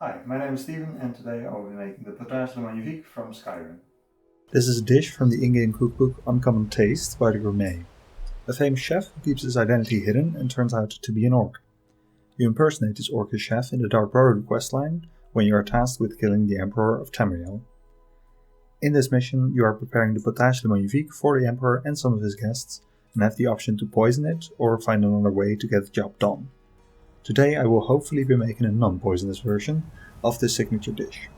Hi, my name is Steven and today I will be making the Potage le Magnifique from Skyrim. This is a dish from the in-game cookbook Uncommon Taste by the Gourmet, a famous chef who keeps his identity hidden and turns out to be an orc. You impersonate this orcish chef in the Dark Brotherhood questline when you are tasked with killing the Emperor of Tamriel. In this mission you are preparing the Potage le Magnifique for the Emperor and some of his guests and have the option to poison it or find another way to get the job done. Today I will hopefully be making a non-poisonous version of this signature dish.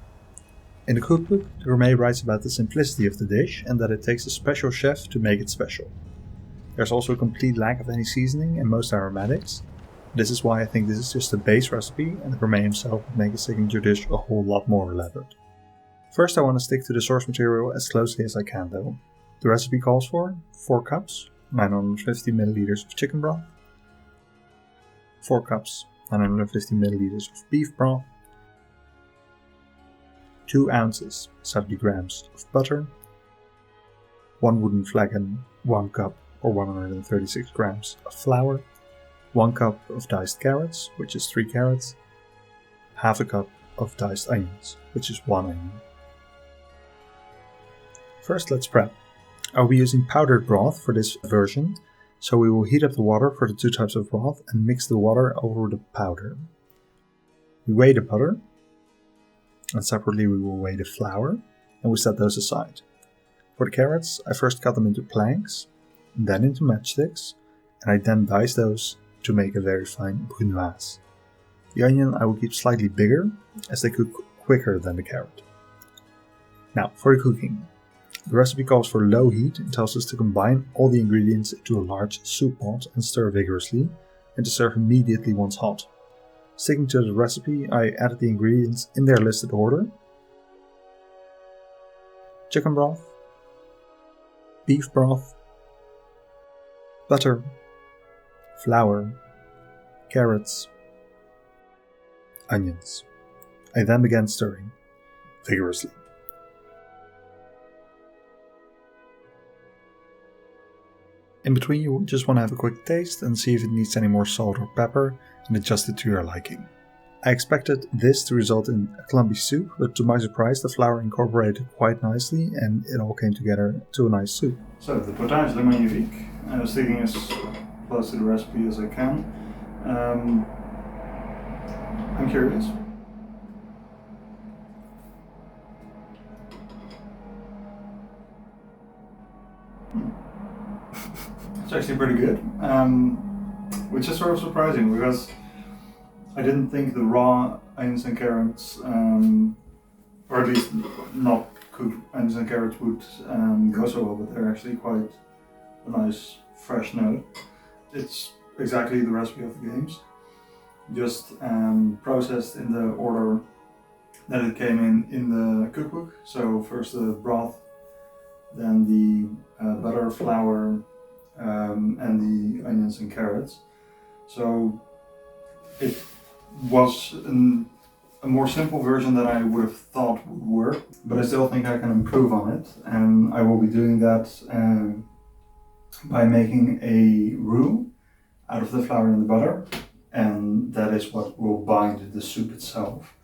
In the cookbook, the Gourmet writes about the simplicity of the dish and that it takes a special chef to make it special. There's also a complete lack of any seasoning and most aromatics. This is why I think this is just a base recipe and the Gourmet himself would make a signature dish a whole lot more elaborate. First I want to stick to the source material as closely as I can though. The recipe calls for 4 cups, 950 milliliters of chicken broth, 4 cups, 950 milliliters of beef broth, 2 ounces, 70 grams of butter, 1 wooden flagon, 1 cup or 136 grams of flour, 1 cup of diced carrots, which is 3 carrots, half a cup of diced onions, which is 1 onion. First let's prep. I'll be using powdered broth for this version, so we will heat up the water for the 2 types of broth and mix the water over the powder. We weigh the butter, and separately we will weigh the flour, and we set those aside. For the carrots, I first cut them into planks, then into matchsticks, and I then dice those to make a very fine brunoise. The onion I will keep slightly bigger, as they cook quicker than the carrot. Now, for the cooking. The recipe calls for low heat and tells us to combine all the ingredients into a large soup pot and stir vigorously, and to serve immediately once hot. Sticking to the recipe, I added the ingredients in their listed order: chicken broth, beef broth, butter, flour, carrots, onions. I then began stirring vigorously. In between, you just want to have a quick taste and see if it needs any more salt or pepper and adjust it to your liking. I expected this to result in a clumpy soup, but to my surprise the flour incorporated quite nicely and it all came together to a nice soup. So the Potage le Magnifique, sticking as close to the recipe as I can. I'm curious. It's actually pretty good, which is sort of surprising because I didn't think the raw onions and carrots, or at least not cooked onions and carrots, would go so well, but they're actually quite a nice fresh note. It's exactly the recipe of the games, just processed in the order that it came in the cookbook. So first the broth, then the butter, flour, and the onions and carrots. So it was a more simple version than I would have thought would work, but I still think I can improve on it, and I will be doing that by making a roux out of the flour and the butter, and that is what will bind the soup itself.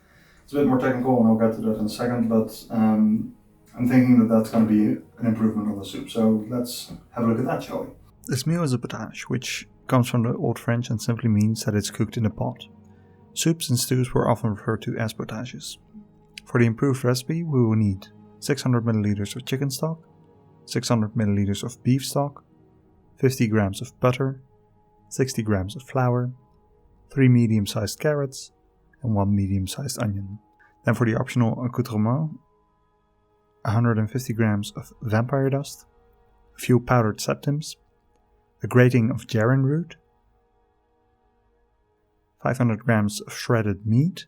It's a bit more technical and I'll get to that in a second, but I'm thinking that that's going to be an improvement on the soup, so let's have a look at that, shall we? This meal is a potage, which comes from the Old French and simply means that it's cooked in a pot. Soups and stews were often referred to as potages. For the improved recipe, we will need 600 milliliters of chicken stock, 600 milliliters of beef stock, 50 grams of butter, 60 grams of flour, 3 medium-sized carrots, and 1 medium-sized onion. Then for the optional accoutrements, 150 grams of vampire dust, a few powdered septims, a grating of Jarrin root, 500 grams of shredded meat,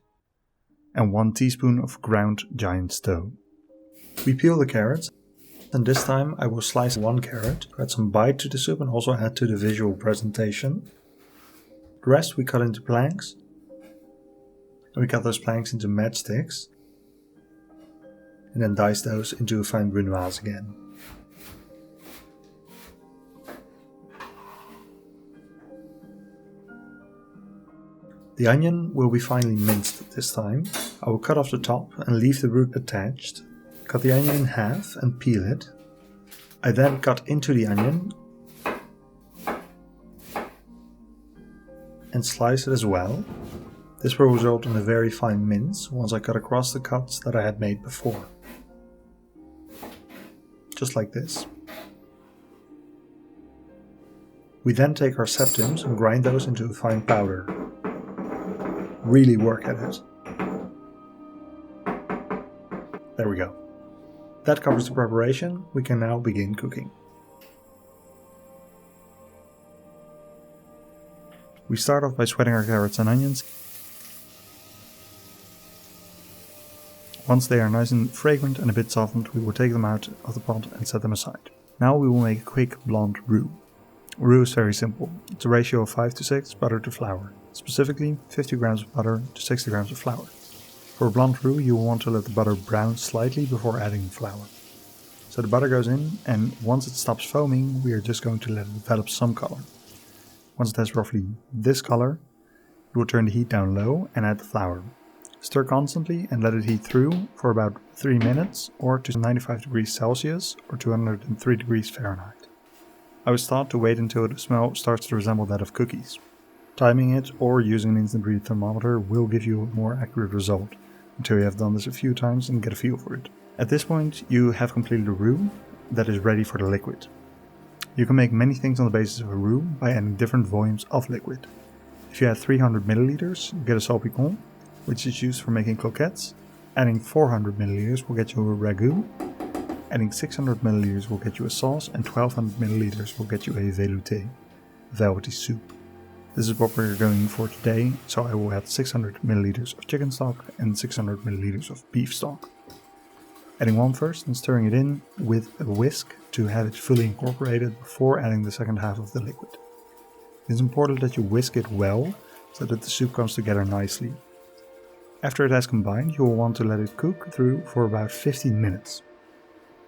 and 1 teaspoon of ground giant toe. We peel the carrots, and this time I will slice 1 carrot to add some bite to the soup and also add to the visual presentation. The rest we cut into planks, and we cut those planks into matchsticks, and then dice those into a fine brunoise again. The onion will be finely minced this time, I will cut off the top and leave the root attached. Cut the onion in half and peel it. I then cut into the onion and slice it as well. This will result in a very fine mince once I cut across the cuts that I had made before. Just like this. We then take our septims and grind those into a fine powder. Really work at it. There we go. That covers the preparation. We can now begin cooking. We start off by sweating our carrots and onions. Once they are nice and fragrant and a bit softened, we will take them out of the pot and set them aside. Now we will make a quick blonde roux. Roux is very simple. It's a ratio of 5 to 6 butter to flour. Specifically 50 grams of butter to 60 grams of flour. For a blonde roux you will want to let the butter brown slightly before adding the flour. So the butter goes in, and once it stops foaming we are just going to let it develop some color. Once it has roughly this color, you will turn the heat down low and add the flour. Stir constantly and let it heat through for about 3 minutes or to 95 degrees Celsius or 203 degrees Fahrenheit. I was taught to wait until the smell starts to resemble that of cookies. Timing it or using an instant read thermometer will give you a more accurate result until you have done this a few times and get a feel for it. At this point you have completed a roux that is ready for the liquid. You can make many things on the basis of a roux by adding different volumes of liquid. If you add 300 milliliters, you get a salpicon, which is used for making croquettes. Adding 400 milliliters will get you a ragout. Adding 600 milliliters will get you a sauce, and 1200 milliliters will get you a velouté, velvety soup. This is what we're going for today, so I will add 600 milliliters of chicken stock and 600 milliliters of beef stock. Adding one first and stirring it in with a whisk to have it fully incorporated before adding the second half of the liquid. It is important that you whisk it well so that the soup comes together nicely. After it has combined, you will want to let it cook through for about 15 minutes.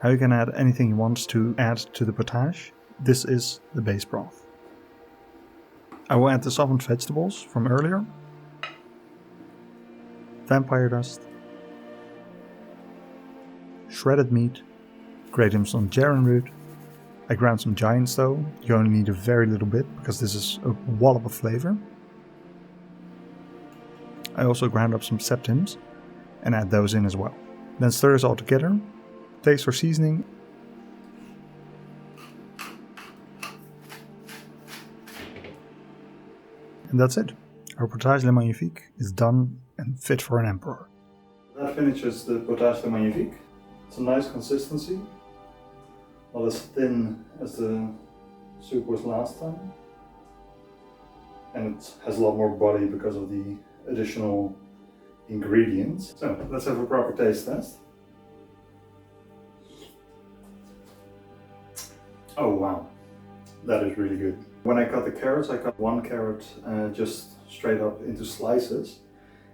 Now you can add anything you want to add to the potage. This is the base broth. I will add the softened vegetables from earlier, vampire dust, shredded meat, grated some Jarrin root. I ground some Janson. You only need a very little bit because this is a wallop of flavor. I also ground up some Septims and add those in as well. Then stir this all together. Taste for seasoning. And that's it. Our Potage le Magnifique is done and fit for an emperor. That finishes the Potage le Magnifique. It's a nice consistency. Not as thin as the soup was last time. And it has a lot more body because of the additional ingredients. So let's have a proper taste test. Oh wow, that is really good. When I cut the carrots, I cut one carrot just straight up into slices,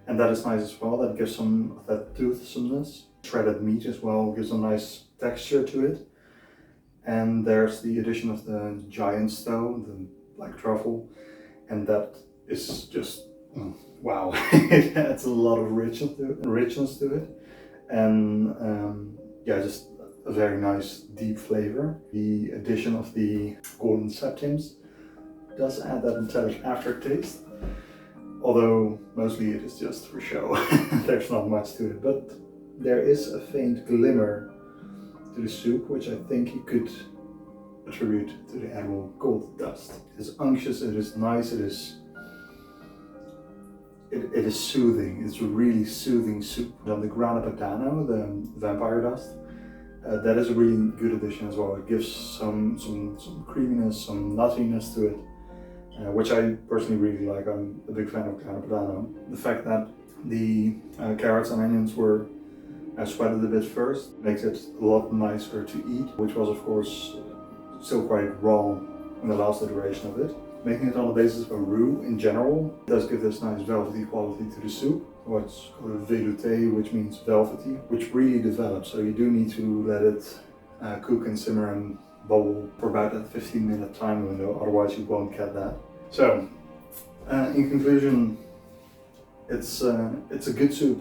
and that is nice as well. That gives some of that toothsomeness. Shredded meat as well gives a nice texture to it. And there's the addition of the Janson, the black truffle, and that is just wow. It adds a lot of richness to it, and yeah, just a very nice deep flavor. The addition of the golden septims does add that metallic aftertaste, although mostly it is just for show. There's not much to it, but there is a faint glimmer to the soup, which I think you could attribute to the animal gold dust. It is unctuous, it is nice, it is soothing. It's a really soothing soup. On the Grana Padano, the vampire dust, that is a really good addition as well. It gives some creaminess, some nuttiness to it, which I personally really like. I'm a big fan of Grana Padano. The fact that the carrots and onions were sweated a bit first makes it a lot nicer to eat, which was of course still quite raw in the last iteration of it. Making it on the basis of a roux in general does give this nice velvety quality to the soup. What's called a velouté, which means velvety, which really develops. So you do need to let it cook and simmer and bubble for about a 15-minute time window, otherwise you won't get that. So, in conclusion, it's a good soup.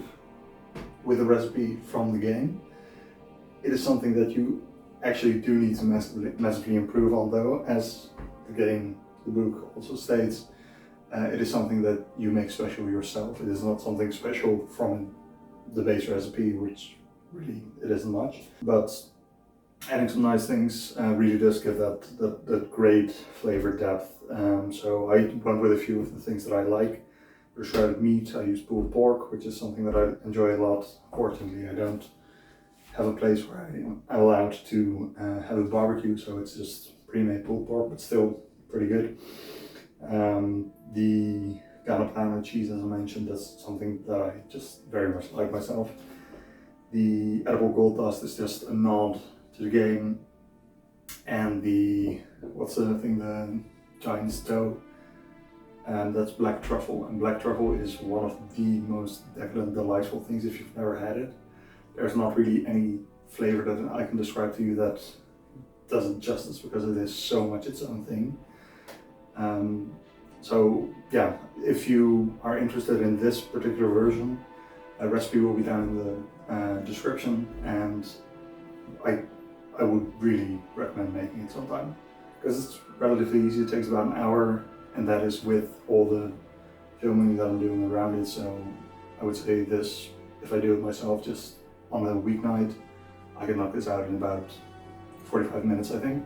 with a recipe from the game. It is something that you actually do need to massively improve on, though, as the book also states. It is something that you make special yourself. It is not something special from the base recipe, which really it isn't much. But adding some nice things really does give that great flavor depth. So I went with a few of the things that I like. For shredded meat, I use pulled pork, which is something that I enjoy a lot. Fortunately, I don't have a place where I'm allowed to have a barbecue, so it's just pre-made pulled pork, but still pretty good. The Grana Padano cheese, as I mentioned, that's something that I just very much like myself. The edible gold dust is just a nod to the game, and the giant's toe, and that's black truffle. And black truffle is one of the most decadent, delightful things if you've never had it. There's not really any flavor that I can describe to you that does it justice, because it is so much its own thing. So yeah, if you are interested in this particular version, a recipe will be down in the description, and I would really recommend making it sometime, because it's relatively easy. It takes about an hour, and that is with all the filming that I'm doing around it. So I would say this, if I do it myself just on a weeknight, I can knock this out in about 45 minutes, I think.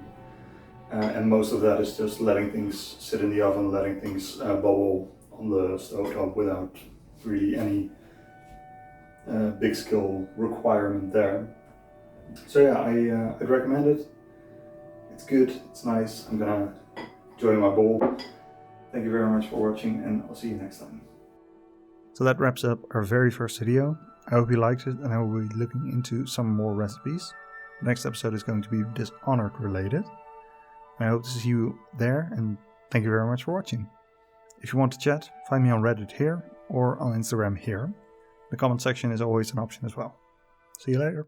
And most of that is just letting things sit in the oven, letting things bubble on the stovetop without really any big skill requirement there. So yeah, I'd recommend it. It's good, it's nice. I'm gonna enjoy my bowl. Thank you very much for watching, and I'll see you next time. So that wraps up our very first video. I hope you liked it, and I will be looking into some more recipes. The next episode is going to be Dishonored related. I hope to see you there, and thank you very much for watching. If you want to chat, find me on Reddit here, or on Instagram here. The comment section is always an option as well. See you later.